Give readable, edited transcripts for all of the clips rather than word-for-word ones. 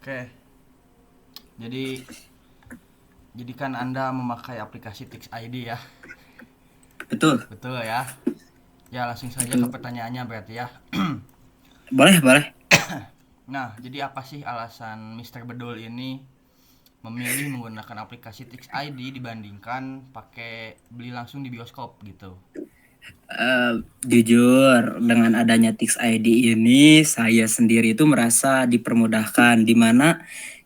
Oke, jadi kan Anda memakai aplikasi Tix ID ya. Betul, Betul ya. Ya, langsung saja ke betul. pertanyaannya berarti ya. Boleh, boleh. Nah, jadi apa sih alasan Mister Bedul ini memilih menggunakan aplikasi Tix ID dibandingkan pakai beli langsung di bioskop gitu? Jujur, dengan adanya Tix ID ini, saya sendiri itu merasa dipermudahkan, di mana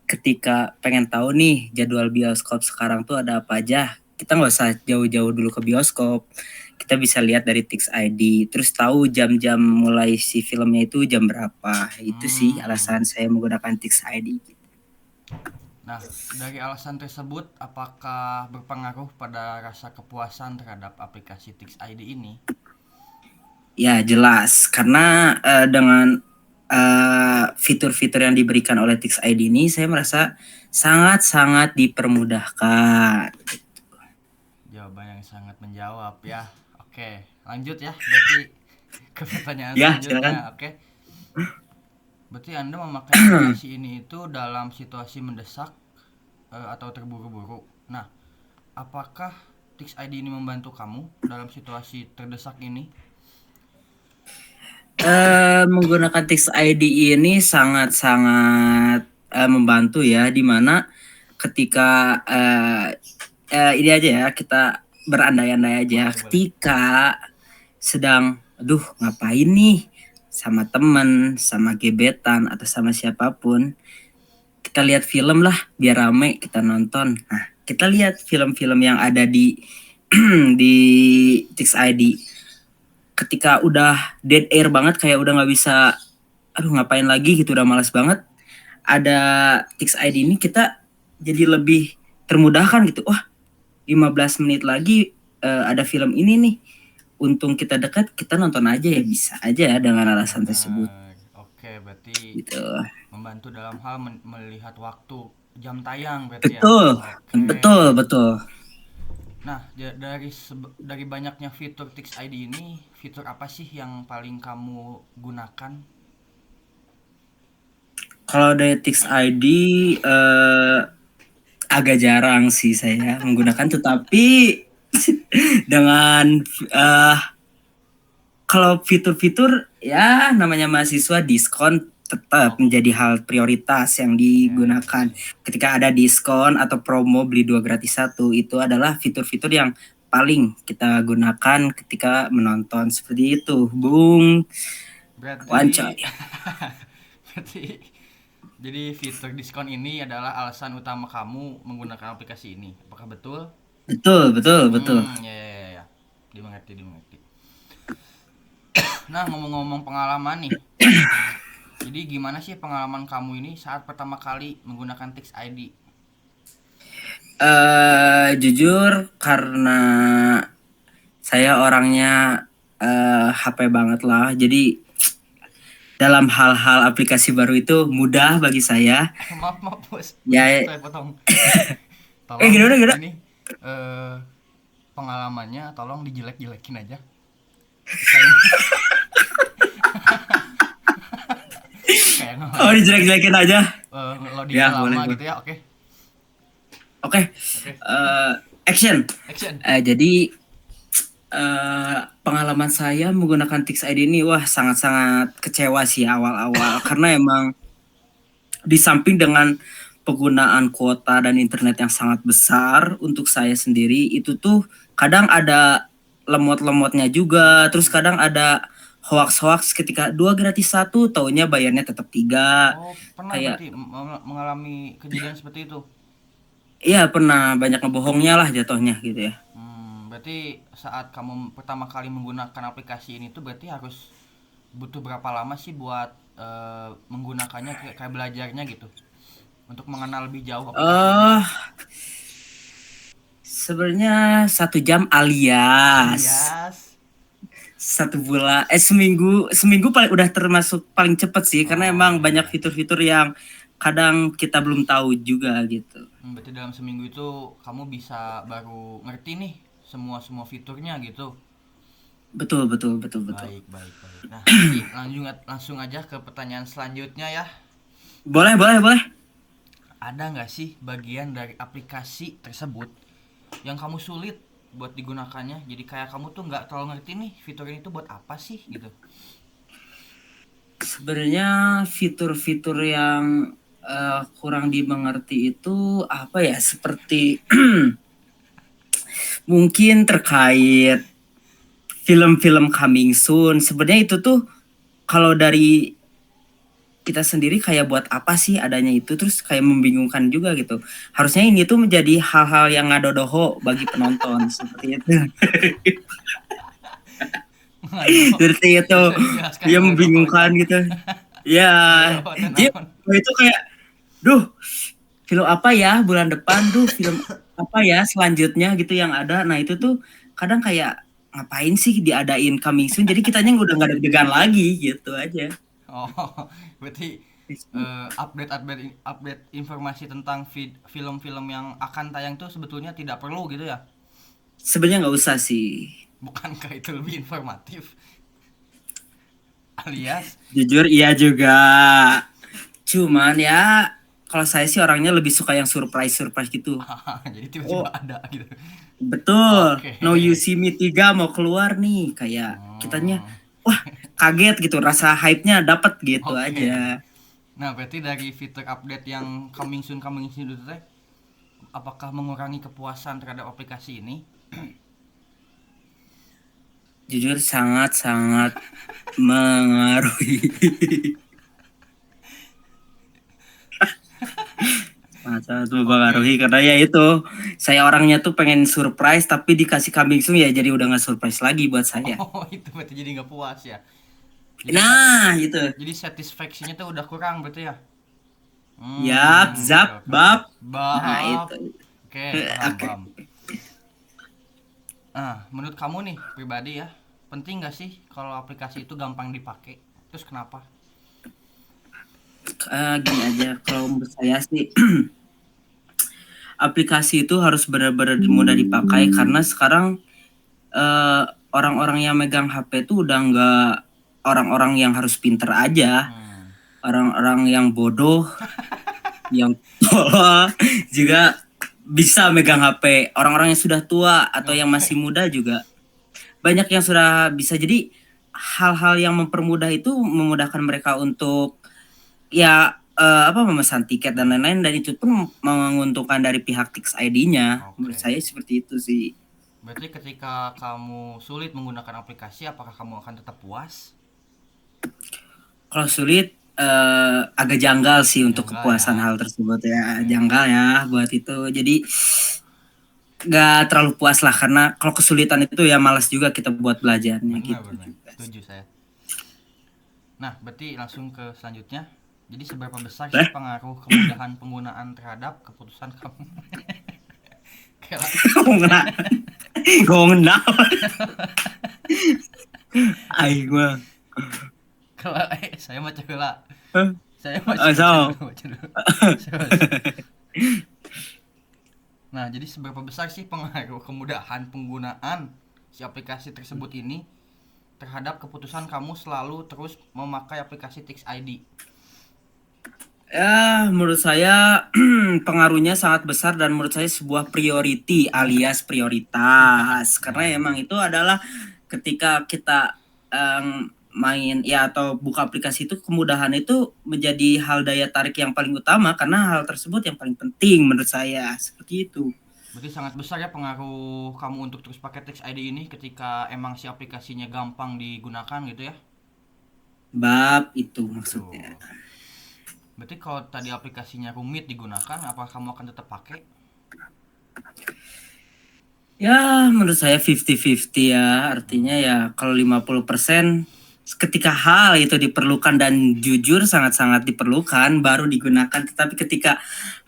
ketika pengen tahu nih jadwal bioskop sekarang tuh ada apa aja, kita nggak usah jauh-jauh dulu ke bioskop. Kita bisa lihat dari Tix ID, terus tahu jam-jam mulai si filmnya itu jam berapa. Itu sih Hmm. alasan saya menggunakan Tix ID. Nah, dari alasan tersebut apakah berpengaruh pada rasa kepuasan terhadap aplikasi Tix ID ini? Ya, jelas. Karena dengan fitur-fitur yang diberikan oleh Tix ID ini, saya merasa sangat-sangat dipermudahkan. Jawaban yang sangat menjawab ya. Oke, lanjut ya. Berarti ke pertanyaan Ya, silakan. selanjutnya. Oke. Berarti Anda memakai aplikasi ini itu dalam situasi mendesak atau terburu-buru. Nah, apakah Tix ID ini membantu kamu dalam situasi terdesak ini? Menggunakan Tix ID ini sangat-sangat membantu ya, dimana ketika ini aja ya, kita berandai-andai aja, Boleh, boleh. ketika sedang aduh ngapain nih sama temen, sama gebetan atau sama siapapun, kita lihat film lah biar rame kita nonton. Nah, kita lihat film-film yang ada di di Tix ID. Ketika udah dead air banget, kayak udah nggak bisa, aduh ngapain lagi gitu, udah malas banget, ada Tix ID ini, kita jadi lebih termudahkan gitu. Wah, 15 menit lagi ada film ini nih, untung kita dekat, kita nonton aja ya, bisa aja ya dengan alasan tersebut Benar. Oke, berarti gitu. membantu dalam hal melihat waktu jam tayang berarti ya. Betul, Oke. betul, betul. Nah, dari banyaknya fitur Tix ID ini, fitur apa sih yang paling kamu gunakan? Kalau dari Tix ID eh, agak jarang sih saya menggunakan, tetapi dengan eh, kalau fitur-fitur ya namanya mahasiswa, diskon tetap Oh, menjadi hal prioritas yang ya, ya, ya, digunakan. ya. Ketika ada diskon atau promo beli dua gratis satu, itu adalah fitur-fitur yang paling kita gunakan ketika menonton, seperti itu, Bung Berarti Wancoy. berarti jadi fitur diskon ini adalah alasan utama kamu menggunakan aplikasi ini. Apakah betul? Betul, betul, betul. Ya, ya, ya, ya. Dimengerti, dimengerti. Nah, ngomong-ngomong pengalaman nih. Jadi gimana sih pengalaman kamu ini saat pertama kali menggunakan Tix ID? Jujur, karena saya orangnya HP banget lah. Jadi dalam hal-hal aplikasi baru itu mudah bagi saya. Maaf, maaf, bos. Bos, Ya, saya potong. Tolong gimana gimana? ini eh pengalamannya tolong dijelek-jelekin aja. Kayak kayak Oh, ngeledek gitu. dijelek-jelekin aja. Loadingnya Ya, boleh, lama boleh. gitu ya. Oke. Oke, Oke. action. Action. Jadi pengalaman saya menggunakan Tix ID ini, wah, sangat-sangat kecewa sih awal-awal, karena emang di samping dengan penggunaan kuota dan internet yang sangat besar untuk saya sendiri, itu tuh kadang ada lemot-lemotnya juga, terus Hmm. kadang ada hoax-hoax ketika dua gratis satu, taunya bayarnya tetap tiga. Oh, pernah Kayak, berarti mengalami kejadian seperti itu? iya, pernah banyak ngebohongnya lah jatuhnya gitu ya. Berarti saat kamu pertama kali menggunakan aplikasi ini tuh berarti harus butuh berapa lama sih buat menggunakannya kayak belajarnya gitu untuk mengenal lebih jauh aplikasi ini tuh? eh Sebenarnya 1 jam, alias Alias. 1 bulan, seminggu paling udah termasuk paling cepet sih, karena Oh, emang iya, banyak iya. fitur-fitur yang kadang kita belum tahu juga gitu. Berarti dalam seminggu itu kamu bisa baru ngerti nih semua semua fiturnya gitu. Betul, betul, betul, betul. Baik, baik, baik. Nah, berarti langsung langsung aja ke pertanyaan selanjutnya ya. Boleh, boleh, boleh. ada nggak sih bagian dari aplikasi tersebut yang kamu sulit buat digunakannya? Jadi kayak kamu tuh nggak terlalu ngerti nih fitur ini tuh buat apa sih gitu. Sebenarnya fitur-fitur yang kurang dimengerti itu apa ya? Seperti mungkin terkait film-film coming soon. Sebenarnya itu tuh kalau dari kita sendiri kayak buat apa sih adanya itu, terus kayak membingungkan juga gitu. Harusnya ini tuh menjadi hal-hal yang ngadodoho bagi penonton seperti itu. Ngadoho, Seperti itu. bisa dijelaskan Dia ngadoho itu membingungkan apa? gitu. Ya, Ngadoho dan dia naon? itu kayak, duh, film apa ya bulan depan tuh, film apa ya selanjutnya gitu yang ada. Nah itu tuh kadang kayak ngapain sih diadain coming soon, jadi kitanya udah nggak deg-degan lagi gitu aja. Oh, berarti update informasi tentang film-film yang akan tayang tuh sebetulnya tidak perlu gitu ya? Sebenarnya nggak usah sih. Bukankah itu lebih informatif? Alias, Jujur iya juga. Cuman ya kalau saya sih orangnya lebih suka yang surprise-surprise gitu. jadi tiba-tiba Oh, ada gitu. betul. Oke. No You See Me 3 mau keluar nih. Kayak kitanya, Oh, wah kaget gitu. Rasa hype-nya dapet gitu oke. aja. Nah, berarti dari fitur update yang coming soon itu teh, apakah mengurangi kepuasan terhadap aplikasi ini? Jujur sangat-sangat mengaruhi. Sangat-sangat Oke. mempengaruhi karena ya itu. Saya orangnya tuh pengen surprise tapi dikasih kambing sum ya jadi udah nggak surprise lagi buat saya. Oh, itu berarti jadi nggak puas ya. Jadi Nah, itu. jadi satisfaction-nya tuh udah kurang berarti ya. Yap, Oke zap, oke oke. bab. Nah, Bab. itu. Oke, paham Oke. paham. Nah, menurut kamu nih pribadi ya, penting nggak sih kalau aplikasi itu gampang dipakai? Terus kenapa? Gini aja, kalau menurut saya sih aplikasi itu harus benar-benar mudah dipakai karena sekarang eh, orang-orang yang megang HP itu udah nggak orang-orang yang harus pinter aja, Hmm. orang-orang yang bodoh, yang tolol juga bisa megang HP. Orang-orang yang sudah tua atau yang masih Oke. muda juga banyak yang sudah bisa. Jadi hal-hal yang mempermudah itu memudahkan mereka untuk ya apa memesan tiket dan lain-lain, dan itu pun menguntungkan dari pihak Tix ID-nya. Menurut Oke. saya seperti itu sih. Berarti ketika kamu sulit menggunakan aplikasi, apakah kamu akan tetap puas? Kalau sulit agak janggal sih untuk Janggal ya. kepuasan hal tersebut ya, Oke. janggal ya buat itu. Jadi nggak terlalu puas lah karena kalau kesulitan itu ya malas juga kita buat belajarnya Benar gitu benar. juga. Setuju saya. Nah, berarti langsung ke selanjutnya. Jadi seberapa besar sih Nah, pengaruh kemudahan penggunaan terhadap keputusan kamu? Kayak ngomong ngomong aing mah. kalau saya mah lah. Saya baca So, dulu, baca dulu. Saya baca. Nah, jadi seberapa besar sih pengaruh kemudahan penggunaan si aplikasi tersebut ini terhadap keputusan kamu selalu terus memakai aplikasi Tix ID? ya, menurut saya pengaruhnya sangat besar dan menurut saya sebuah priority alias prioritas. Karena Ya. emang itu adalah ketika kita main ya atau buka aplikasi itu, kemudahan itu menjadi hal daya tarik yang paling utama karena hal tersebut yang paling penting menurut saya. Seperti itu. Berarti sangat besar ya pengaruh kamu untuk terus pakai Tix ID ini ketika emang si aplikasinya gampang digunakan gitu ya. Bab itu maksudnya. Betul. Berarti kalau tadi aplikasinya rumit digunakan, apa kamu akan tetap pakai? Ya, menurut saya 50-50 ya. Artinya ya kalau 50% ketika hal itu diperlukan dan jujur sangat-sangat diperlukan baru digunakan. Tetapi ketika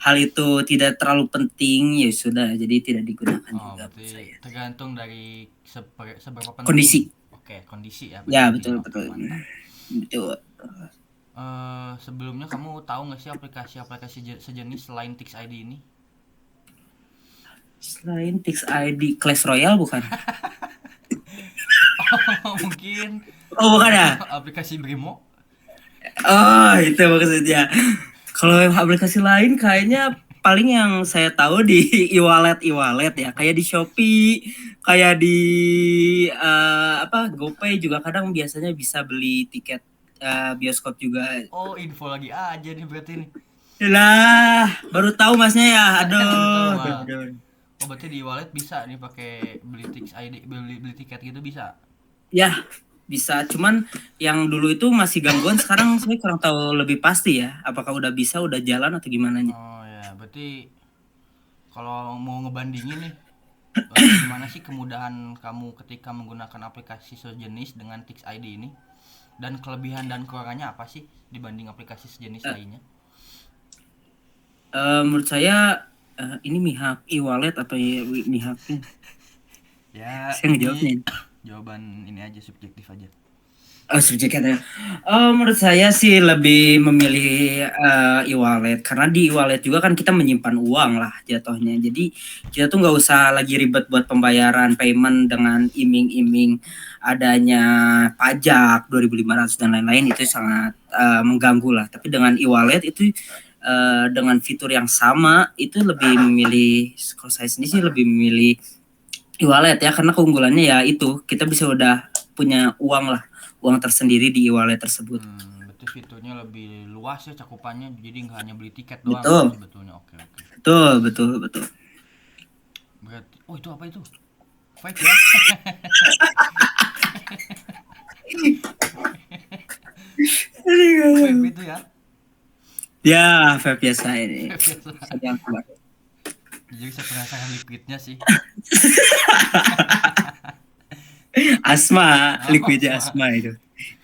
hal itu tidak terlalu penting ya sudah, jadi tidak digunakan Oh, juga menurut berarti saya. tergantung dari seberapa penting. Kondisi. Oke, kondisi ya Ya, berarti ini. betul Oke, betul. mantap. Betul. Sebelumnya kamu tahu nggak sih aplikasi-aplikasi sejenis selain Tix ID ini? Selain Tix ID Clash Royale bukan? Oh, mungkin Oh, bukan ya? aplikasi Brimo? Oh, itu maksudnya. Kalau yang aplikasi lain kayaknya paling yang saya tahu di e-wallet ya, kayak di Shopee, kayak di apa GoPay juga kadang biasanya bisa beli tiket bioskop juga. Oh, info lagi aja nih berarti nih. Lah, baru tahu masnya ya. Baru tahu Aduh, aduh, mah. aduh. Oh, berarti di wallet bisa nih pakai beli Tix ID, beli tiket gitu bisa. Ya, bisa. Cuman yang dulu itu masih gangguan, sekarang saya kurang tahu lebih pasti ya. Apakah udah bisa, udah jalan atau gimana nya? Oh ya, berarti kalau mau ngebandingin nih, gimana sih kemudahan kamu ketika menggunakan aplikasi sejenis dengan Tix ID ini? Dan kelebihan dan kekurangannya apa sih dibanding aplikasi sejenis Eh, lainnya? menurut saya ini Mihak e-wallet atau Mihaknya? Ya, Saya ngejawabnya. ini jawaban ini aja subjektif aja. Oh, subjeknya. Menurut saya sih lebih memilih e-wallet karena di e-wallet juga kan kita menyimpan uang lah jatuhnya. Jadi kita tuh nggak usah lagi ribet buat pembayaran payment dengan iming-iming adanya pajak 2.500 dan lain-lain, itu sangat mengganggu lah. Tapi dengan e-wallet itu dengan fitur yang sama itu lebih memilih, kalau saya sendiri sih lebih memilih e-wallet ya, karena keunggulannya ya itu kita bisa udah punya uang tersendiri di e-wallet tersebut. Berarti fiturnya lebih luas ya cakupannya, jadi nggak hanya beli tiket doang Betul, sebetulnya. Oke, oke. betul, betul, betul. Berarti, oh itu apa itu? Fight ya? Vape itu ya? Ya, vape biasa ini. Biasa. Sedang keluar. Jadi saya penasaran liquidnya sih. Asma, Oh, liquidnya asma itu.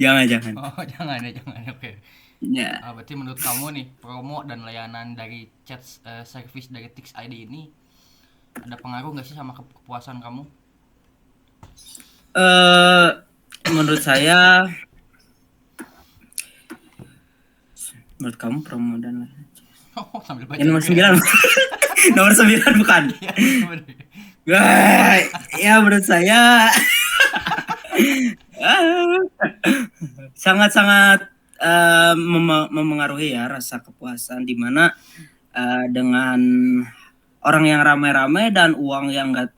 Jangan, jangan. oh jangan ya, jangan. Oke. Ya. Berarti menurut kamu nih, promo dan layanan dari chat service dari Tix ID ini ada pengaruh nggak sih sama kepuasan kamu? eh menurut saya, menurut kamu promo dan lain. Oh, sambil baca Yang nomor juga ya. 9. Nomor 9 bukan. Iya, bener. Wah, ya menurut saya sangat-sangat memengaruhi ya rasa kepuasan, di mana dengan orang yang ramai-ramai dan uang yang nggak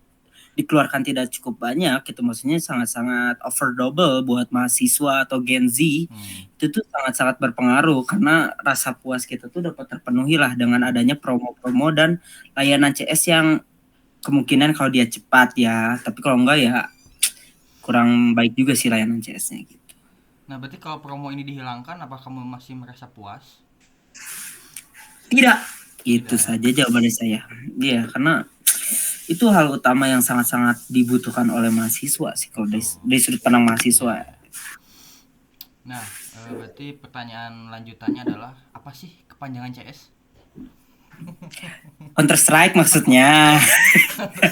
dikeluarkan tidak cukup banyak, itu maksudnya sangat-sangat affordable buat mahasiswa atau Gen Z. Itu tuh sangat-sangat berpengaruh karena rasa puas kita tuh dapat terpenuhi lah dengan adanya promo-promo dan layanan CS yang kemungkinan kalau dia cepat ya, tapi kalau enggak ya kurang baik juga sih layanan CS-nya gitu. Nah, berarti kalau promo ini dihilangkan, apa kamu masih merasa puas? Tidak, itu Tidak ya? saja jawaban dari saya. Iya, karena itu hal utama yang sangat-sangat dibutuhkan oleh mahasiswa sih kalau Betul. dari sudut pandang Ya, mahasiswa. ya. Nah, berarti pertanyaan lanjutannya adalah apa sih kepanjangan CS? Counter Strike maksudnya.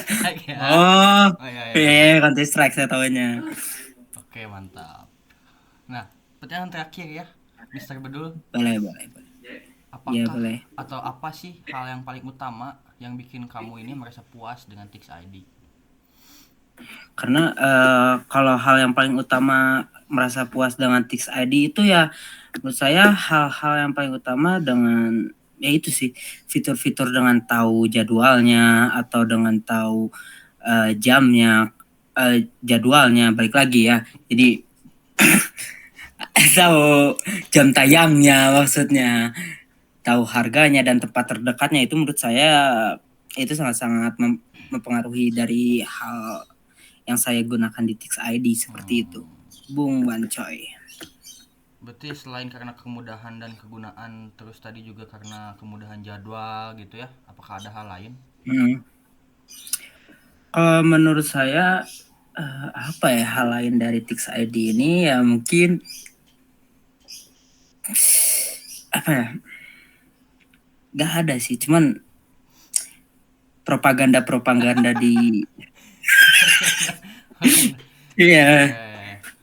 Strike ya. Oh, Oh ya, ya, ya. iya Counter Strike saya tahunya. Oke, mantap. Nah, pertanyaan terakhir ya, Mister Bedul. Boleh, boleh, boleh. Iya, Apakah boleh. atau apa sih hal yang paling utama yang bikin kamu ini merasa puas dengan Tix ID? Karena kalau hal yang paling utama merasa puas dengan Tix ID itu ya, menurut saya hal-hal yang paling utama dengan ya itu sih, fitur-fitur dengan tahu jadwalnya atau dengan tahu jamnya, jadwalnya balik lagi ya. Jadi tahu jam tayangnya, maksudnya tahu harganya dan tempat terdekatnya, itu menurut saya itu sangat-sangat mempengaruhi dari hal yang saya gunakan di Tix ID seperti itu. Bung Bancoy. Berarti selain karena kemudahan dan kegunaan, terus tadi juga karena kemudahan jadwal gitu ya? Apakah ada hal lain? Menurut saya apa ya hal lain dari Tix ID ini, ya mungkin apa ya, nggak ada sih, cuman propaganda di iya,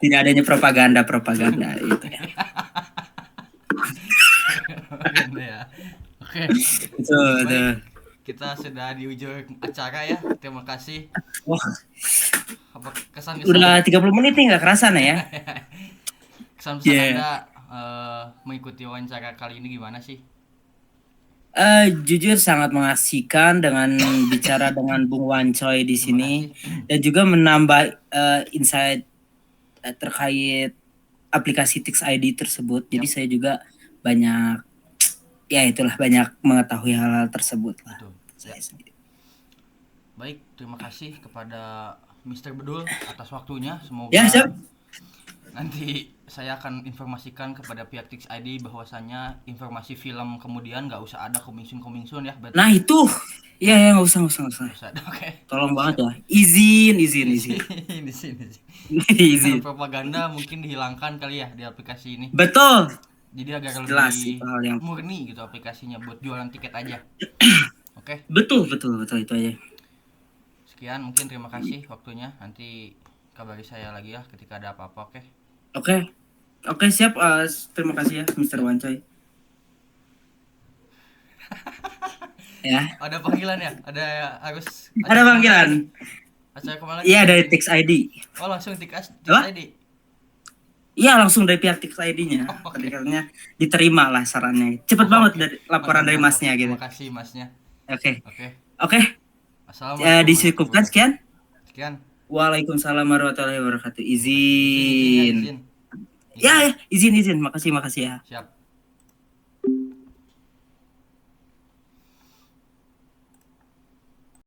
tidak adanya propaganda itu ya. Ya. Oke. Itu. Baik. Kita sudah di ujung acara ya. Terima kasih. Wah, Apa kesan-kesan? udah 30 menit nih nggak kerasa nih ya. Kesan-kesan Iya. Anda mengikuti wawancara kali ini gimana sih? Jujur sangat mengasihkan dengan bicara dengan Bung Wancoy di Terima sini kasih. dan juga menambah insight terkait aplikasi Tix ID tersebut. Jadi Yap. saya juga banyak ya itulah banyak mengetahui hal-hal tersebut lah. Betul. Ya. Saya sendiri. Baik, terima kasih kepada Mr. Bedul atas waktunya. Ya, Semoga siap. nanti saya akan informasikan kepada pihak Tix ID bahwasannya informasi film kemudian nggak usah ada coming soon ya. Berarti Nah itu, ya nggak usah. nggak usah ada. Oke. Tolong banget Siap. ya. Izin. Di sini. Izin. Propaganda mungkin dihilangkan kali ya di aplikasi ini. Betul. Jadi agar Jelas lebih itu hal yang murni gitu aplikasinya buat jualan tiket aja. Oke. betul itu aja. Sekian, mungkin terima kasih waktunya. Nanti kabari saya lagi ya ketika ada apa-apa. Oke. Oke siap. Terima kasih ya Mr. Wancoy. Ya. Ada panggilan ya? Harus Ada panggilan. acara kemana lagi? Iya dari Tix ID. Oh, langsung Tix Apa? ID. Iya langsung dari pihak Tix ID-nya. Oh, oke. Akhirnya diterima lah sarannya. Cepet banget Oke. dari laporan dari Mantap. masnya gitu. Terima kasih masnya. Oke. Oke. Assalamualaikum Discukupkan sekian. Sekian. Waalaikumsalam warahmatullahi wabarakatuh. Izin. Izin. Ya, izin. Makasih ya. Siap.